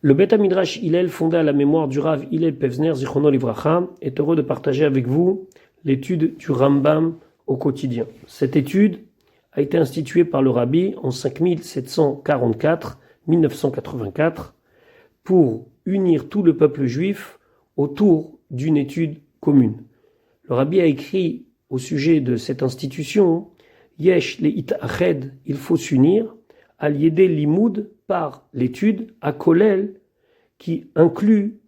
Le Beth Midrash Hillel, fondé à la mémoire du Rav Hillel Pevzner, Zichrono Livracha, est heureux de partager avec vous l'étude du Rambam au quotidien. Cette étude a été instituée par le Rabbi en 5744-1984 pour unir tout le peuple juif autour d'une étude commune. Le Rabbi a écrit au sujet de cette institution Yesh le'it ached, il faut s'unir, al yedé limoud, par l'étude, à Kolel, qui inclut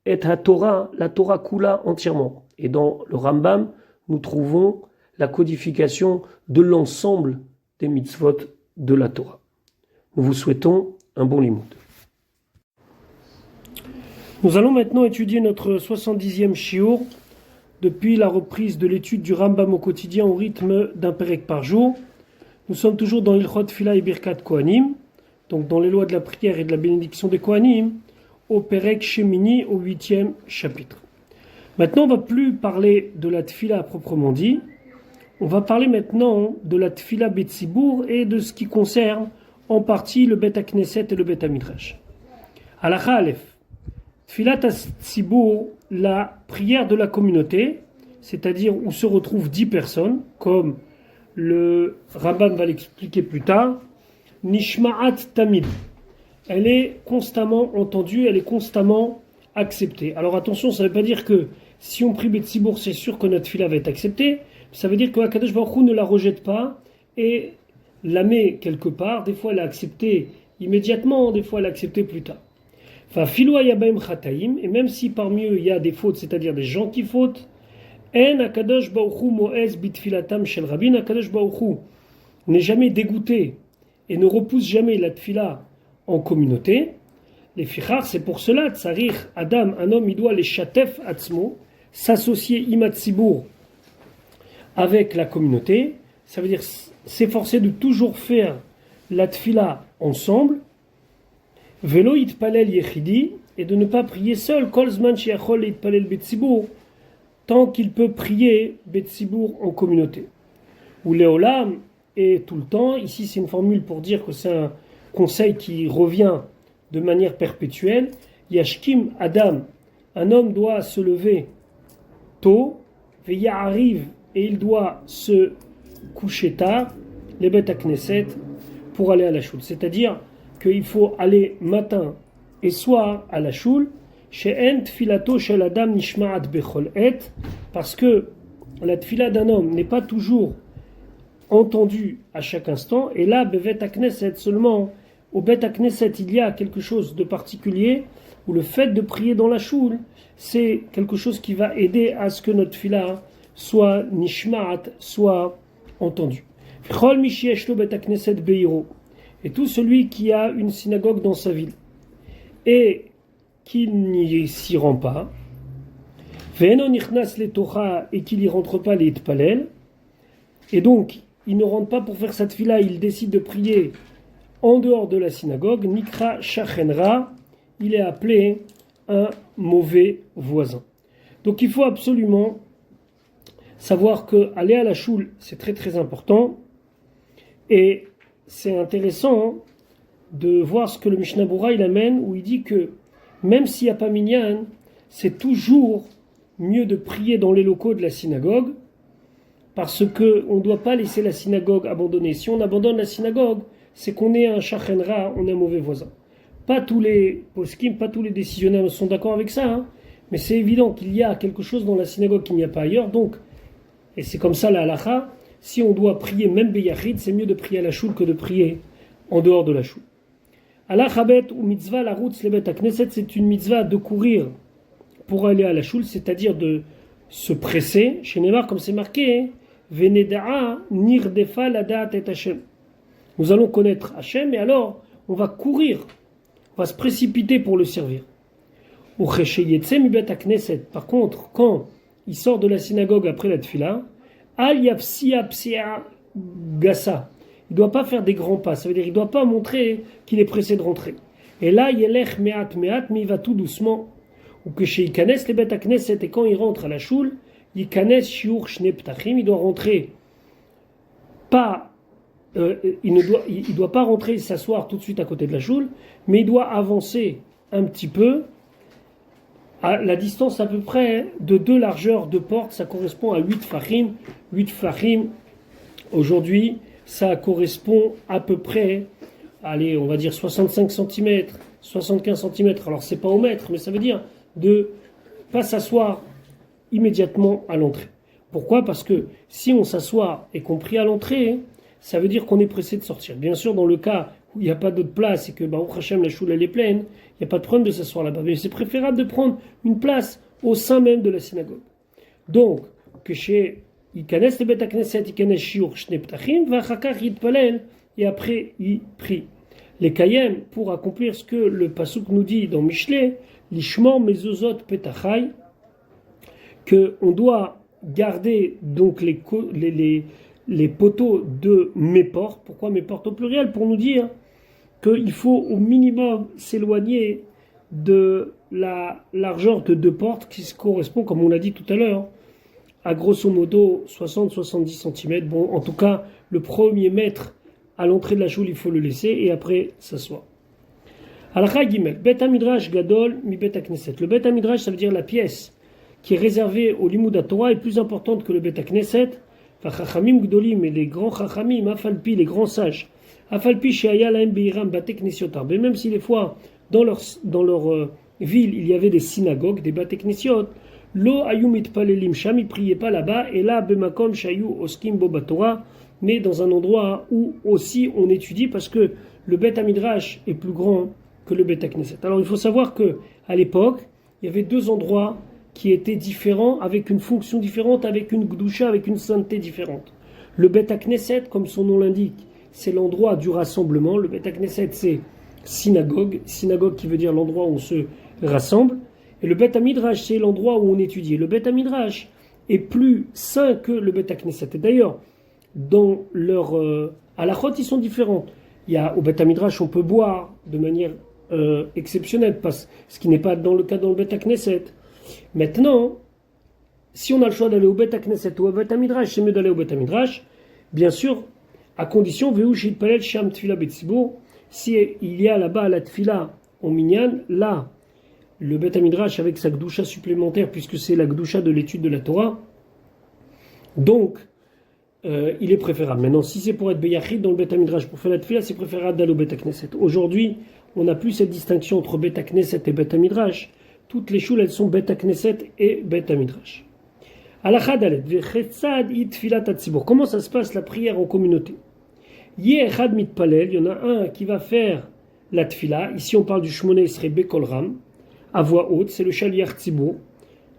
et la Torah Kula entièrement. Et dans le Rambam, nous trouvons la codification de l'ensemble des mitzvot de la Torah. Nous vous souhaitons un bon limoud. Nous allons maintenant étudier notre 70e shiur depuis la reprise de l'étude du Rambam au quotidien au rythme d'un pérek par jour. Nous sommes toujours dans l'Ilchot Tfila et Birkat Kohanim, donc dans les lois de la prière et de la bénédiction des Kohanim, au Perek Shemini, au 8e chapitre. Maintenant, on ne va plus parler de la Tfila proprement dit, on va parler maintenant de la Tfila Betzibour et de ce qui concerne en partie le Bet HaKnesset et le Bet HaMidrash. Halacha Aleph, Tfilat HaTzibour, la prière de la communauté, c'est-à-dire où se retrouvent 10 personnes, comme le Rambam va l'expliquer plus tard, Nishma'at Tamid. Elle est constamment entendue, elle est constamment acceptée. Alors attention, ça ne veut pas dire que si on prie Betzibour, c'est sûr que notre fila va être acceptée. Ça veut dire que Akadosh Baruch Hu ne la rejette pas et la met quelque part. Des fois, elle est acceptée immédiatement, des fois, elle est acceptée plus tard. Enfin, Filo Yabaim Chataim, et même si parmi eux il y a des fautes, c'est-à-dire des gens qui fautent, En Akadosh Baruch Hu Moez Bitfilatam Shel Rabin, Akadosh Baruch Hu n'est jamais dégoûté et ne repousse jamais la tfila en communauté. Les fichar, c'est pour cela, Tsarir, Adam, un homme, il doit les chatef atzmo, s'associer imatzibour avec la communauté. Ça veut dire s'efforcer de toujours faire la tfila ensemble. Velo itpalel yechidi, et de ne pas prier seul. Kol zman shiachol itpalel betzibour, tant qu'il peut prier betzibour en communauté. Ou leolam, et tout le temps. Ici, c'est une formule pour dire que c'est un conseil qui revient de manière perpétuelle. Yashkim Adam, un homme doit se lever tôt, Veya arrive, et il doit se coucher tard, les Bet HaKnesset, pour aller à la choule. C'est-à-dire qu'il faut aller matin et soir à la choule, She'en tfilato shel Adam nishma'at bechol et, parce que la tfila d'un homme n'est pas toujours entendu à chaque instant, et là, Bevet HaKnesset, seulement au Bet HaKnesset, il y a quelque chose de particulier, où le fait de prier dans la choule, c'est quelque chose qui va aider à ce que notre fila soit nishma'at, soit entendu. Chol mishieshlo Bet HaKnesset beiro, et tout celui qui a une synagogue dans sa ville, et qu'il n'y s'y rend pas, ve'eno nichnas letocha, et qu'il n'y rentre pas les itpalel, et donc il ne rentre pas pour faire cette fila, il décide de prier en dehors de la synagogue, Nikra Shachenra, il est appelé un mauvais voisin. Donc il faut absolument savoir que aller à la choule, c'est très très important, et c'est intéressant de voir ce que le Mishnah Bura il amène, où il dit que même s'il n'y a pas minyan, c'est toujours mieux de prier dans les locaux de la synagogue, parce qu'on ne doit pas laisser la synagogue abandonnée. Si on abandonne la synagogue, c'est qu'on est un shachenra, on est un mauvais voisin. Pas tous les poskim, pas tous les décisionnaires sont d'accord avec ça, hein, mais c'est évident qu'il y a quelque chose dans la synagogue qu'il n'y a pas ailleurs, donc, et c'est comme ça la halacha, si on doit prier même beyachid, c'est mieux de prier à la choule que de prier en dehors de la choule. Halachabet ou mitzvah la route lebet HaKnesset, c'est une mitzvah de courir pour aller à la choule, c'est-à-dire de se presser, chez Neymar, comme c'est marqué, Veneda'a nirdefa ladat et Hashem. Nous allons connaître Hashem, et alors on va courir, on va se précipiter pour le servir. Par contre, quand il sort de la synagogue après la tfila, al yafsia psia gassa, il ne doit pas faire des grands pas, ça veut dire il ne doit pas montrer qu'il est pressé de rentrer. Et là, yelech me'at, mais il va tout doucement. Ou que chez Ikanes, les Bet HaKnesset, et quand il rentre à la choule, Ikanes shiur shne ptachim, il doit rentrer pas, il doit pas rentrer et s'asseoir tout de suite à côté de la choule, mais il doit avancer un petit peu à la distance à peu près de 2 largeurs de porte, ça correspond à 8 fahim. 8 fahim, aujourd'hui, ça correspond à peu près, allez, on va dire 65 cm, 75 cm. Alors, c'est pas au mètre, mais ça veut dire de pas s'asseoir immédiatement à l'entrée. Pourquoi? Parce que si on s'assoit et qu'on prie à l'entrée, ça veut dire qu'on est pressé de sortir. Bien sûr, dans le cas où il n'y a pas d'autre place et que Baruch Hashem, la choule elle est pleine, il n'y a pas de problème de s'asseoir là-bas. Mais c'est préférable de prendre une place au sein même de la synagogue. Donc, que chez Ikanes le Bet HaKnesset, Ikanes Shiur Shne Ptachim, Vachakach Yitpalel, et après il prie. Les Kayem, pour accomplir ce que le Pasuk nous dit dans Mishleh, Lishmor Mezuzot Petachai, qu'on doit garder donc les poteaux de mes portes. Pourquoi mes portes au pluriel? Pour nous dire qu'il faut au minimum s'éloigner de la largeur de 2 portes qui correspond, comme on l'a dit tout à l'heure, à grosso modo 60-70 cm. Bon, en tout cas, le premier mètre à l'entrée de la choule, il faut le laisser et après s'asseoir. Halakha Gimel, Bet HaMidrash Gadol mi Bet HaKnesset. Le Bet HaMidrash, ça veut dire la pièce qui est réservée au Limud HaTorah est plus importante que le Bet HaKnesset. Chachamim Gdolim, et les grands Chachamim, Afalpi, les grands sages, Afalpi Sheaya Lahem Beiram Bate Knesiot Arbe, même si des fois dans leur ville il y avait des synagogues, des Bate Knesiot, Lo Ayum Itpalelim Sham, ils priaient pas là-bas, et là Bemakom Shayu Oskim Bo Batorah, mais dans un endroit où aussi on étudie, parce que le Bet HaMidrash est plus grand que le Bet HaKnesset. Alors il faut savoir que à l'époque il y avait 2 endroits qui étaient différents, avec une fonction différente, avec une gdoucha, avec une sainteté différente. Le Bet HaKnesset, comme son nom l'indique, c'est l'endroit du rassemblement. Le Bet HaKnesset, c'est synagogue qui veut dire l'endroit où on se rassemble. Et le Bet HaMidrash, c'est l'endroit où on étudie. Le Bet HaMidrash est plus saint que le Bet HaKnesset. Et d'ailleurs, dans leur halachot, ils sont différents. Au Bet HaMidrash, on peut boire de manière exceptionnelle, ce qui n'est pas dans le cas dans le Bet HaKnesset. Maintenant, si on a le choix d'aller au Bet HaKnesset ou au Bet HaMidrash, c'est mieux d'aller au Bet HaMidrash, bien sûr, à condition, si il y a là-bas la tfila en minyan, là, le Bet HaMidrash avec sa gdoucha supplémentaire, puisque c'est la gdoucha de l'étude de la Torah, donc, il est préférable. Maintenant, si c'est pour être beyachid dans le Bet HaMidrash, pour faire la tfila, c'est préférable d'aller au Bet HaKnesset. Aujourd'hui, on n'a plus cette distinction entre Bet HaKnesset et Bet HaMidrash. Toutes les choules, elles sont Bet HaKnesset et Bet HaMidrash. Halakha Dalet, V'chetzad it tfilat hatzibur. Comment ça se passe la prière en communauté? Yechad mitpalel, il y en a un qui va faire la tfila. Ici, on parle du shmoneh Esrei Bekol Ram, à voix haute. C'est le shaliach tzibur.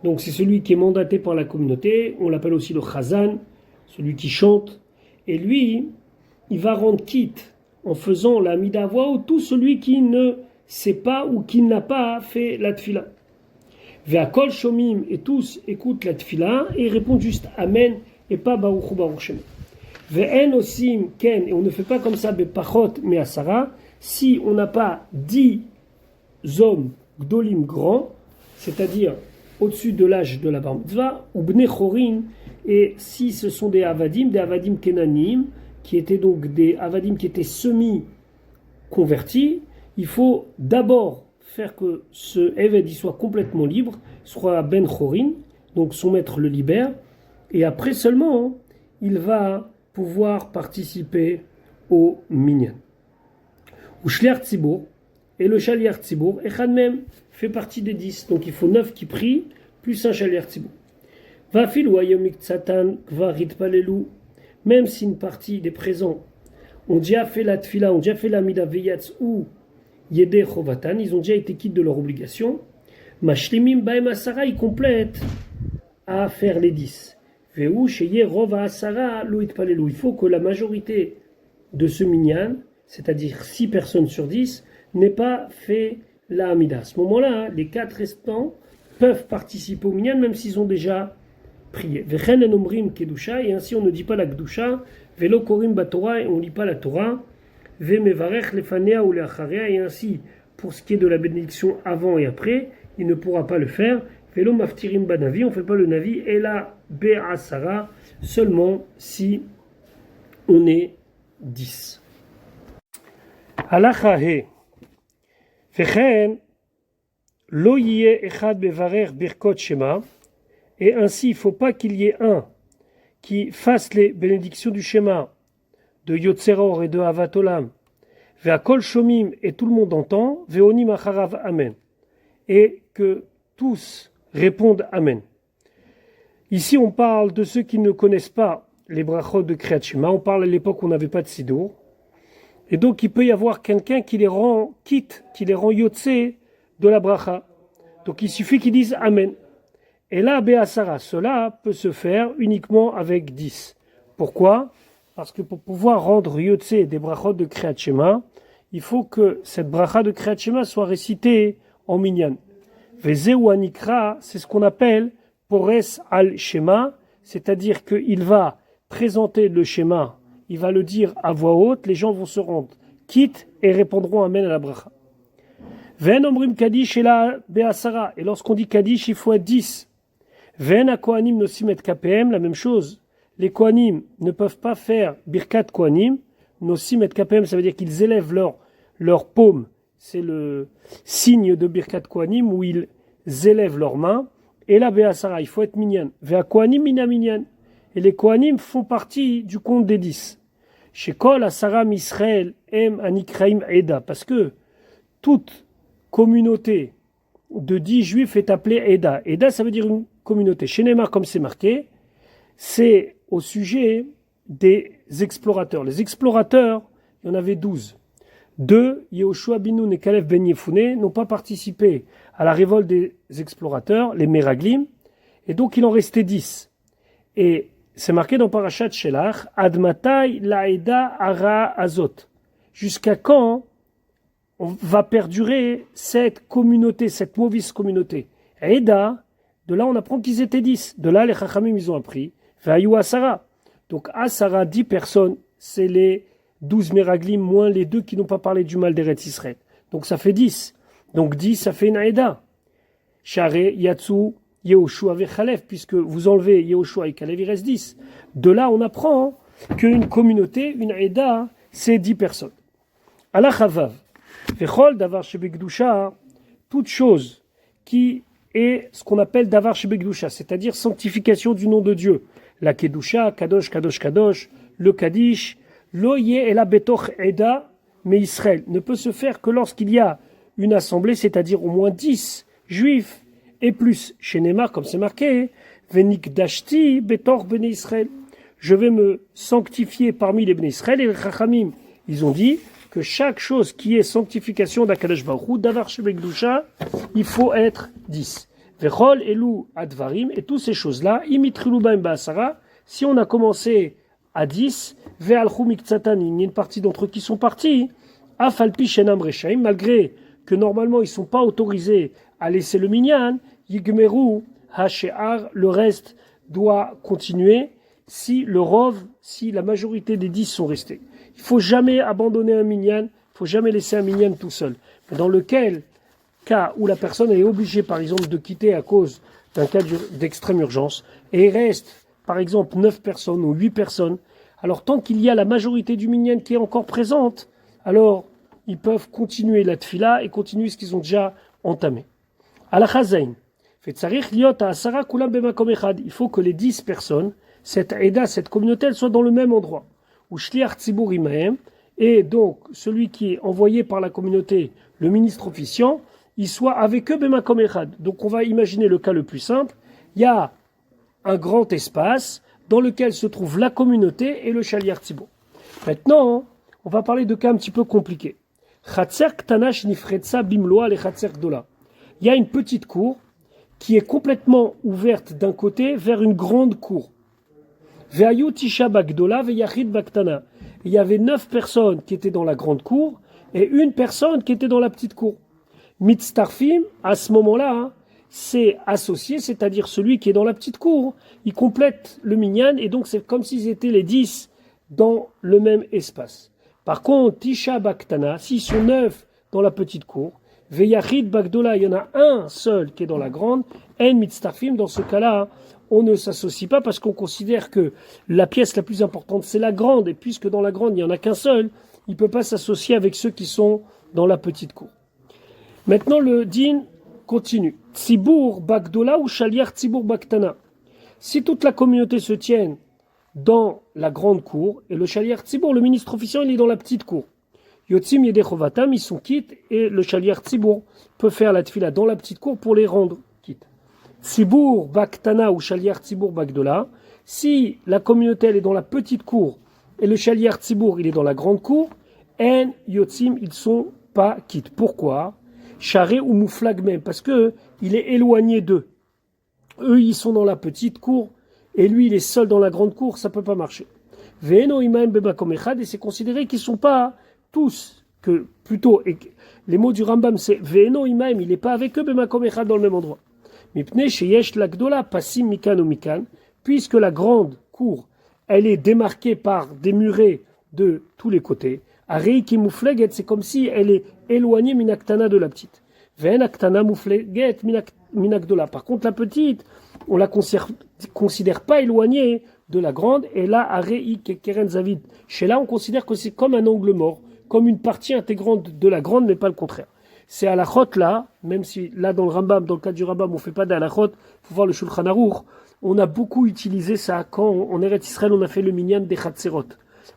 Donc, c'est celui qui est mandaté par la communauté. On l'appelle aussi le chazan, celui qui chante. Et lui, il va rendre quitte en faisant la mida à voix haute tout celui qui ne sait pas ou qui n'a pas fait la tfila. Ve'akol shomim, et tous écoutent la tfila et répondent juste amen et pas baruch hu baruch shem. Ve'en osim ken, et on ne fait pas comme ça bepachot me'asara, si on n'a pas 10 hommes gdolim grands, c'est-à-dire au-dessus de l'âge de la bar mitzvah, ou bnei chorin, et si ce sont des avadim kenanim, qui étaient donc des avadim qui étaient semi-convertis, il faut d'abord faire que ce Eved soit complètement libre, soit Ben Chorin, donc son maître le libère, et après seulement, il va pouvoir participer au minyan. Ou Shliach Tzibur, et le Shaliach Tzibur, Echad même fait partie des 10, donc il faut 9 qui prient, plus un Shaliach Tzibur. Vafil ou Ayomik Tzatan, Kvarit Palelu, même si une partie des présents ont déjà fait la tfila, ont déjà fait la mida veyatz ou Yedé Chovatan, ils ont déjà été quittes de leur obligation. Mashlimim Baem Asara, ils complètent à faire les 10. Veu Sheye Rova Asara Luit Palelu. Il faut que la majorité de ce minyan, c'est-à-dire 6 personnes sur 10, n'aient pas fait la Hamida. À ce moment-là, les 4 restants peuvent participer au minyan, même s'ils ont déjà prié. Vechen en omrim kedusha, et ainsi on ne dit pas la kedusha. Velo korim batorah, et on ne lit pas la Torah. Vemevarech lefanea ou leacharea, et ainsi, pour ce qui est de la bénédiction avant et après, il ne pourra pas le faire. Velo maftirim banavi, on ne fait pas le navi, et la be'asara, seulement si on est 10. Halacha he. Vechen Lo yeh echad bevarer birkot shema. Et ainsi, il ne faut pas qu'il y ait un qui fasse les bénédictions du schéma de Yotzeror et de Havatolam, Ve'akol shomim, et tout le monde entend, Ve'onim acharav amen, et que tous répondent amen. Ici, on parle de ceux qui ne connaissent pas les brachot de Kriyat Shema. On parle à l'époque où on n'avait pas de Sidour. Et donc, il peut y avoir quelqu'un qui les rend quitte, qui les rend yotse de la bracha. Donc, il suffit qu'ils disent amen. Et là, Be'asara, cela peut se faire uniquement avec 10. Pourquoi? Parce que pour pouvoir rendre yotse des brachot de Kriyat Shema, il faut que cette bracha de Kriyat Shema soit récitée en minyan. Vezeu anikra, c'est ce qu'on appelle Pores al Shema, c'est-à-dire qu'il va présenter le schéma, il va le dire à voix haute, les gens vont se rendre quitte et répondront amen à la bracha. Ven omrim kaddish et la be'asara, et lorsqu'on dit kaddish, il faut être 10. Ven a kohanim nosim et kpm, la même chose. Les kohanim ne peuvent pas faire birkat kohanim, nosim et kpm, ça veut dire qu'ils élèvent leur paume, c'est le signe de birkat kohanim où ils élèvent leurs mains. Et la Be'asara, il faut être minyan. Ve'a Kohanim mina minyan. Et les Kohanim font partie du compte des 10. Chez Kol Asara Misraël em Anikraim Eda. Parce que toute communauté de 10 juifs est appelée Eda. Eda, ça veut dire une communauté. Chez Neymar, comme c'est marqué, c'est au sujet des explorateurs. Les explorateurs, il y en avait 12. 2, Yehoshua bin Nun et Kalef ben Yefouné n'ont pas participé à la révolte des explorateurs, les Meraglim, et donc il en restait 10. Et c'est marqué dans Parashat Shelach, Admatai laeda ara azot. Jusqu'à quand on va perdurer cette communauté, cette mauvaise communauté? Eda, de là on apprend qu'ils étaient 10. De là les Chachamim ils ont appris. Ve'ayu Asara. Donc Asara, 10 personnes, c'est les 12 Meraglim moins les 2 qui n'ont pas parlé du mal d'Eretz Israël. Donc ça fait 10. Donc 10, ça fait une Aïda. Share, Yatsu, Yehoshua Vechalef, puisque vous enlevez Yehoshua et Kalev, il reste 10. De là, on apprend qu'une communauté, une Aïda, c'est 10 personnes. Allah Chavav, Vechol Davar Shebekdusha, toute chose qui est ce qu'on appelle Davar Shebekdusha, c'est-à-dire sanctification du nom de Dieu. La Kedusha, Kadosh, Kadosh, Kadosh, le Kaddish, Loye et la Betoch Eda, mais Israël ne peut se faire que lorsqu'il y a une assemblée, c'est-à-dire au moins 10 juifs et plus. Chez Neymar, comme c'est marqué, Venik Dashti Betor Bene Israël. Je vais me sanctifier parmi les Bene Israël. Et les Chachamim, ils ont dit que chaque chose qui est sanctification d'Akadosh Baruch Hu, Davar Shebekdusha, il faut être 10. Vechol Elu Advarim, et toutes ces choses-là, Imitrilu Baim Ba'asara, si on a commencé à 10, il y a une partie d'entre eux qui sont partis, Afalpi Shenam Rechaim, malgré que normalement ils ne sont pas autorisés à laisser le minyan, Yigmeru Hashe'ar, le reste doit continuer si le rov, si la majorité des 10 sont restés. Il ne faut jamais abandonner un minyan, il ne faut jamais laisser un minyan tout seul. Mais dans lequel cas où la personne est obligée par exemple de quitter à cause d'un cas d'extrême urgence, et il reste par exemple 9 personnes ou 8 personnes, alors tant qu'il y a la majorité du minyan qui est encore présente, alors ils peuvent continuer la tfila et continuer ce qu'ils ont déjà entamé. Al-Chazain, il faut que les 10 personnes, cette Eda, cette communauté, elle soit dans le même endroit. Et donc celui qui est envoyé par la communauté, le ministre officiant, il soit avec eux bemakom echad. Donc on va imaginer le cas le plus simple. Il y a un grand espace dans lequel se trouve la communauté et le Shaliach Tzibur. Maintenant, on va parler de cas un petit peu compliqués. Il y a une petite cour qui est complètement ouverte d'un côté vers une grande cour. Il y avait 9 personnes qui étaient dans la grande cour et une personne qui était dans la petite cour. Mitztarfim, à ce moment-là, c'est associé, c'est-à-dire celui qui est dans la petite cour, il complète le minyan et donc c'est comme s'ils étaient les 10 dans le même espace. Par contre, Tisha Baktana, s'ils sont 9 dans la petite cour, Veyachid Bagdola, il y en a un seul qui est dans la grande, En Mitztarfim, dans ce cas-là, on ne s'associe pas parce qu'on considère que la pièce la plus importante c'est la grande, et puisque dans la grande il n'y en a qu'un seul, il ne peut pas s'associer avec ceux qui sont dans la petite cour. Maintenant le din continue. Tzibour Bagdola ou Shaliach Tzibour Baktana. Si toute la communauté se tient dans la grande cour, et le Shaliach Tzibour, le ministre officiel, il est dans la petite cour. Yotzim Yedechovatam, ils sont quittes, et le Shaliach Tzibour peut faire la tfila dans la petite cour pour les rendre quittes. Tzibour Baktana ou Shaliach Tzibour Bagdola, si la communauté elle est dans la petite cour, et le Shaliach Tzibour il est dans la grande cour, En Yotzim, ils sont pas quittes. Pourquoi? Charé ou mouflag même, parce que il est éloigné d'eux. Eux, ils sont dans la petite cour, et lui, il est seul dans la grande cour, ça peut pas marcher. Ve'eno imaim bebakom echad, et c'est considéré qu'ils sont pas tous, que plutôt, et les mots du Rambam, c'est Ve'eno imaim, il est pas avec eux bebakom echad dans le même endroit. Mipne sheyesh lagdola pasim mikan ou mikan, puisque la grande cour, elle est démarquée par des murets de tous les côtés. Areiki moufleget, c'est comme si elle est éloignée minaktana de la petite. Ve'en aktana moufleget minakdola. Par contre, la petite, on la considère pas éloignée de la grande. Et là, areiki keren zavid. Chez là, on considère que c'est comme un angle mort, comme une partie intégrante de la grande, mais pas le contraire. C'est à la chot là, même si là dans le Rambam, dans le cas du Rambam, on fait pas d'à la chot, faut voir le Shulchan Aruch. On a beaucoup utilisé ça quand en Eretz Israël, on a fait le minyan des Chatzerot.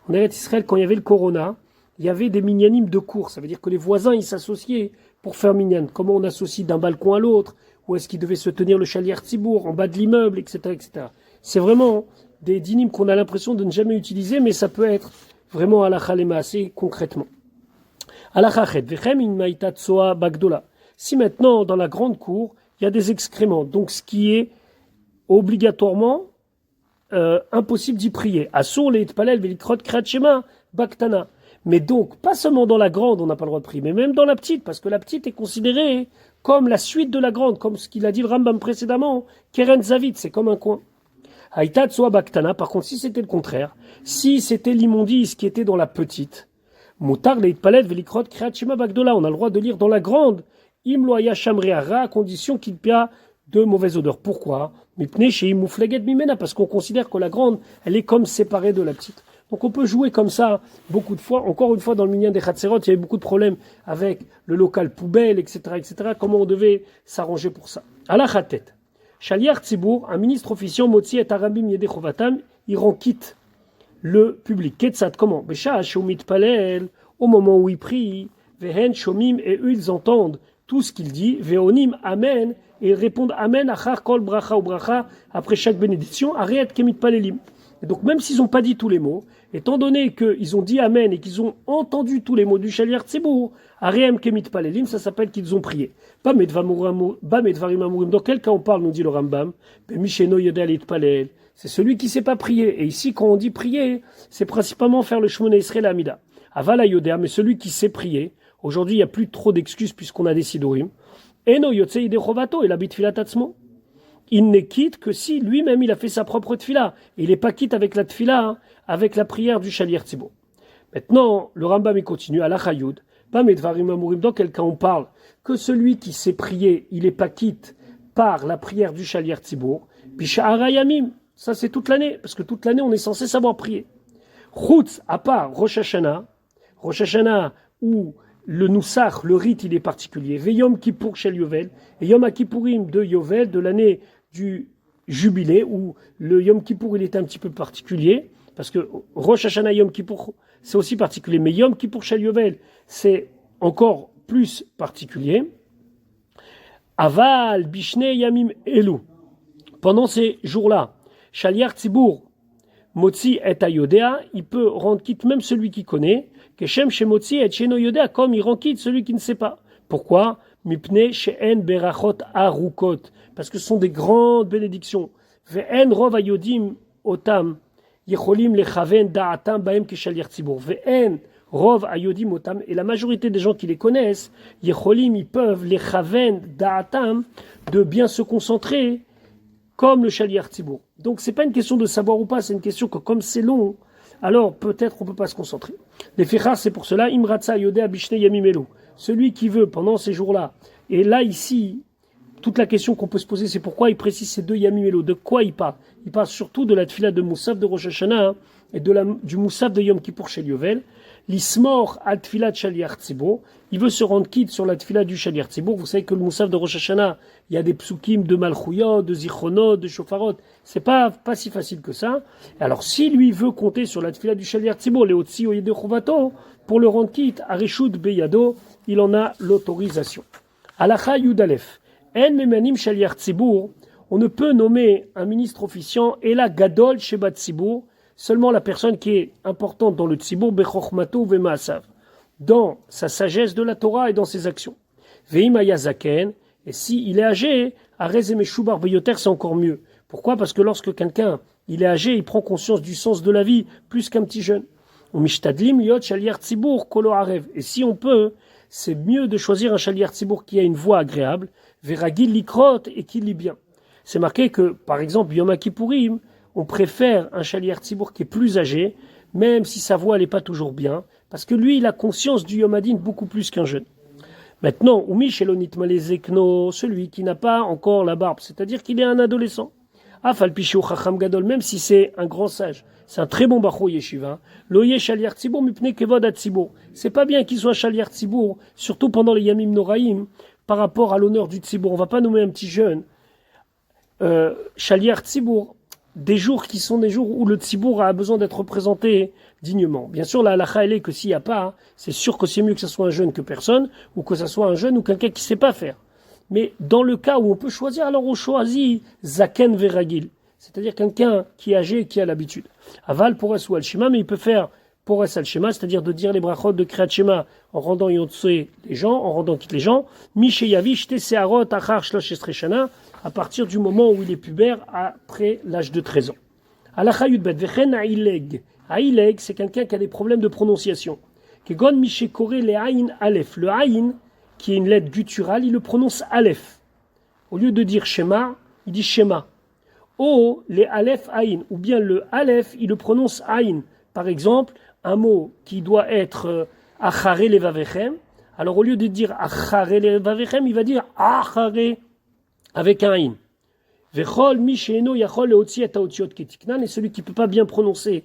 En Eretz Israël, quand il y avait le Corona, il y avait des minyanim de cours. Ça veut dire que les voisins, ils s'associaient pour faire minyan. Comment on associe d'un balcon à l'autre? Où est-ce qu'ils devaient se tenir le Shaliach Tzibour, en bas de l'immeuble, etc., etc. C'est vraiment des dynimes qu'on a l'impression de ne jamais utiliser, mais ça peut être vraiment à la chalema, assez concrètement. À la chachet, vechem in maïta tsoa bagdola. Si maintenant, dans la grande cour, il y a des excréments, donc ce qui est obligatoirement impossible d'y prier. Asur le itpalel velikrot krat shema baktana. Mais donc, pas seulement dans la grande, on n'a pas le droit de prier, mais même dans la petite, parce que la petite est considérée comme la suite de la grande, comme ce qu'il a dit le Rambam précédemment, Keren Zavid, c'est comme un coin. Haïtat soit Baktana, par contre, si c'était le contraire, si c'était l'immondice qui était dans la petite, Moutar leit palet velikrot kreat shema bagdola, on a le droit de lire dans la grande, Imloya shamreara, à condition qu'il y a de mauvaise odeur. Pourquoi? Mipne chez Imoufleget mimena, parce qu'on considère que la grande, elle est comme séparée de la petite. Donc on peut jouer comme ça beaucoup de fois. Encore une fois, dans le minyan des Chatzerot, il y avait beaucoup de problèmes avec le local poubelle, etc., etc. Comment on devait s'arranger pour ça. À la Chatet, Shaliach Tzibour, un ministre officiel, Motzi et Arabim Yedechovatam, il rend quitte le public. Ketzat, comment? Besha Shomit Palel, au moment où il prie, Vehen Shomim, et eux ils entendent tout ce qu'il dit, Veonim Amen, et ils répondent Amen, Achar Kol Bracha ou Bracha, après chaque bénédiction, Ariat Kemit Palelim. Et donc même s'ils n'ont pas dit tous les mots, étant donné qu'ils ont dit Amen et qu'ils ont entendu tous les mots du Shaliach Tzibour, Ariam Kemit Palelim, ça s'appelle qu'ils ont prié. Dans quel cas on parle, nous dit le Rambam, c'est celui qui ne sait pas prier. Et ici, quand on dit prier, c'est principalement faire le Shmona Israël Amida. Avala Yodea, mais celui qui sait prier, aujourd'hui il n'y a plus trop d'excuses puisqu'on a des Sidorim, Eno Yotze Idechovato, il habite Tfilat Atzmo. Il n'est quitte que si lui-même il a fait sa propre tfila. Il n'est pas quitte avec la tfila, hein, avec la prière du Shaliach Tzibour. Maintenant, le Rambam il continue à la Chayoud. Dans quel cas on parle que celui qui sait prier, il n'est pas quitte par la prière du Shaliach Tzibour. Bisha'ara Yamim, ça c'est toute l'année, parce que toute l'année on est censé savoir prier. Chutz, à part Rosh Hashanah où le Noussach, le rite, il est particulier. Ve Yom Kippour Shel Yovel, et Yom Kippourim de Yovel, de l'année du jubilé, où le Yom Kippour, il est un petit peu particulier, parce que Rosh Hashanah Yom Kippour, c'est aussi particulier, mais Yom Kippour Shel Yovel, c'est encore plus particulier. Aval, Bishne, Yamim, Elou. Pendant ces jours-là, Shaliach Tzibour, Motzi et Ayodea, il peut rendre quitte même celui qui connaît, Keshem Shemotzi et Sheno Yodea, comme il rend quitte celui qui ne sait pas. Pourquoi? Mipne Sheen Berachot Arukot, parce que ce sont des grandes bénédictions. Ve'en Rov Ayodim Otam, Yecholim Lechaven Da'atam Baem Keshaliach Tzibour. Ve'en Rov Ayodim Otam, et la majorité des gens qui les connaissent, Yecholim, ils peuvent Lechaven Da'atam, de bien se concentrer, comme le Shaliach Tzibour. Donc c'est pas une question de savoir ou pas, c'est une question que comme c'est long, alors peut-être on peut pas se concentrer. Les fichas, c'est pour cela, Imratza Yodea Bishne Yamimelu. Celui qui veut pendant ces jours-là, et là ici, toute la question qu'on peut se poser, c'est pourquoi il précise ces deux Yamim Elo. De quoi il parle? Il parle surtout de la tfila de Moussaf de Rosh Hashanah et du Moussaf de Yom Kippour chez Yovel. L'Ismor al tfila de Shaliach Tzibur. Il veut se rendre quitte sur la tfila du Shaliach Tzibur. Vous savez que le Moussaf de Rosh Hashanah, il y a des psukim de Malchuyot, de Zichronot, de Shofarot. C'est pas si facile que ça. Alors, si lui veut compter sur la tfila du Shaliach Tzibur, les Otsi Oyede Chovato, pour le rendre quitte, Arishud Beyado, il en a l'autorisation. Alacha Yudalef. En memanim Shaliach Tzibur. On ne peut nommer un ministre officiant et la Gadol Sheba Tzibur, seulement la personne qui est importante dans le Tzibur, Bechochmato Vemaasav, dans sa sagesse de la Torah et dans ses actions. Veimaya Zaken, et si il est âgé, Arez Meshubar Beyoter, c'est encore mieux. Pourquoi? Parce que lorsque quelqu'un il est âgé, il prend conscience du sens de la vie plus qu'un petit jeune. Mishtadlim Yot Shaliach Tzibur Kolo Arev. Et si on peut, c'est mieux de choisir un Shaliach Tzibur qui a une voix agréable, Veragil Likrot, et qui lit bien. C'est marqué que, par exemple, Yom Kippourim, on préfère un Shaliach Tzibur qui est plus âgé, même si sa voix n'est pas toujours bien, parce que lui, il a conscience du Yom Hadin beaucoup plus qu'un jeune. Maintenant, Umi Shelonit Malezekno, celui qui n'a pas encore la barbe, c'est-à-dire qu'il est un adolescent. Afal Pishu Chacham Gadol, même si c'est un grand sage, c'est un très bon Bachou Yeshiva. Loye Shaliach Tzibur Mipne Kevod Tzibur. C'est pas bien qu'il soit Shaliach Tzibur, surtout pendant les Yamim Noraïm, par rapport à l'honneur du Tzibur. On va pas nommer un petit jeune. Shaliach Tzibur, des jours qui sont des jours où le Tzibur a besoin d'être représenté dignement. Bien sûr, la halakha elle est que s'il n'y a pas, c'est sûr que c'est mieux que ce soit un jeune que personne, ou que ce soit un jeune ou quelqu'un qui ne sait pas faire. Mais dans le cas où on peut choisir, alors on choisit Zaken Veragil, c'est-à-dire quelqu'un qui est âgé et qui a l'habitude. Aval Pores ou Al-Shema, mais il peut faire Pores Al-Shema, c'est-à-dire de dire les brachot de Kriyat Shema en rendant Yotse les gens, en rendant quitte les gens, Mishe Yavish Te Seharot Achar Shlosh Estre Shana, à partir du moment où il est pubère, après l'âge de 13 ans. Alacha Yudbet Vechen Aileg. Aileg, c'est quelqu'un qui a des problèmes de prononciation. Kegon Mishe Kore le Aïn Aleph. Le Aïn, qui est une lettre gutturale, il le prononce Aleph. Au lieu de dire Shema, il dit Shema. O, les Aleph Aïn. Ou bien le Aleph, il le prononce Aïn. Par exemple, un mot qui doit être Achare Levavechem. Alors au lieu de dire Achare Levavechem, il va dire Achare avec un in. Vechol misheno yachol leotzi et haotziot ketiknan, et celui qui ne peut pas bien prononcer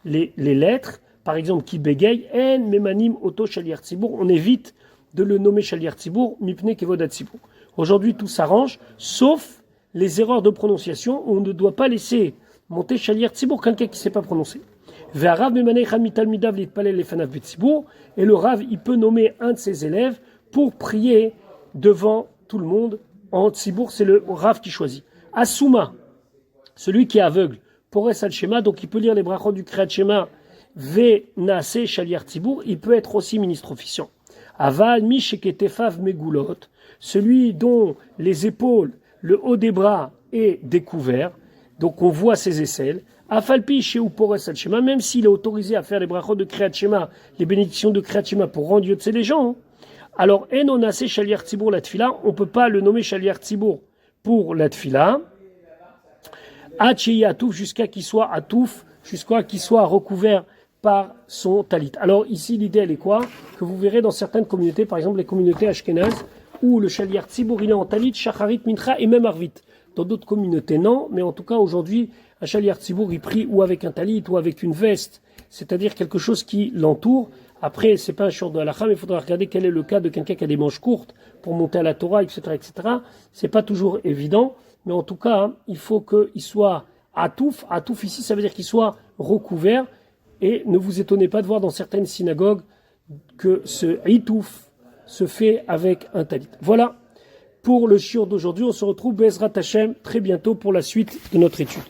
les lettres, par exemple qui bégaye, en memanim oto shaliach tzibur, on évite de le nommer shaliach tzibur, mipne kevodat tzibur. Aujourd'hui tout s'arrange, sauf les erreurs de prononciation, où on ne doit pas laisser monter shaliach tzibur quelqu'un qui ne sait pas prononcer. Ve'arav memanei chad mitalmidav litpalel lefanav betzibur, et le rav il peut nommer un de ses élèves pour prier devant tout le monde. En Tzibour, c'est le Rav qui choisit. Asuma, celui qui est aveugle, Pores al-Shema, donc il peut lire les brachot du Kriyat Shema, Ve Naase Shaliach Tzibour, il peut être aussi ministre officiant. Aval Misheketefav Megulot, celui dont les épaules, le haut des bras est découvert, donc on voit ses aisselles. Afalpi Sheu Pores al-Shema, même s'il est autorisé à faire les brachot de Kriyat Shema, les bénédictions de Kriyat Shema pour rendre Yotse les gens, alors, Enonase Shaliach Tzibur la Tfila, on ne peut pas le nommer Shaliach Tzibur pour la Tfila. Hachi Atouf, jusqu'à qu'il soit Atouf, jusqu'à qu'il soit recouvert par son talit. Alors, ici, l'idée, elle est quoi? Que vous verrez dans certaines communautés, par exemple les communautés ashkénazes, où le Shaliach Tzibur, il est en talit, Shacharit, Mincha et même Arvit. Dans d'autres communautés, non, mais en tout cas, aujourd'hui, un Shaliach Tzibur, il prie ou avec un talit ou avec une veste, c'est-à-dire quelque chose qui l'entoure. Après, c'est pas un shur de halakha, mais il faudra regarder quel est le cas de quelqu'un qui a des manches courtes pour monter à la Torah, etc., etc. C'est pas toujours évident, mais en tout cas, hein, il faut qu'il soit atouf. Atouf ici, ça veut dire qu'il soit recouvert. Et ne vous étonnez pas de voir dans certaines synagogues que ce itouf se fait avec un talit. Voilà pour le shur d'aujourd'hui. On se retrouve Bezrat Hashem très bientôt pour la suite de notre étude.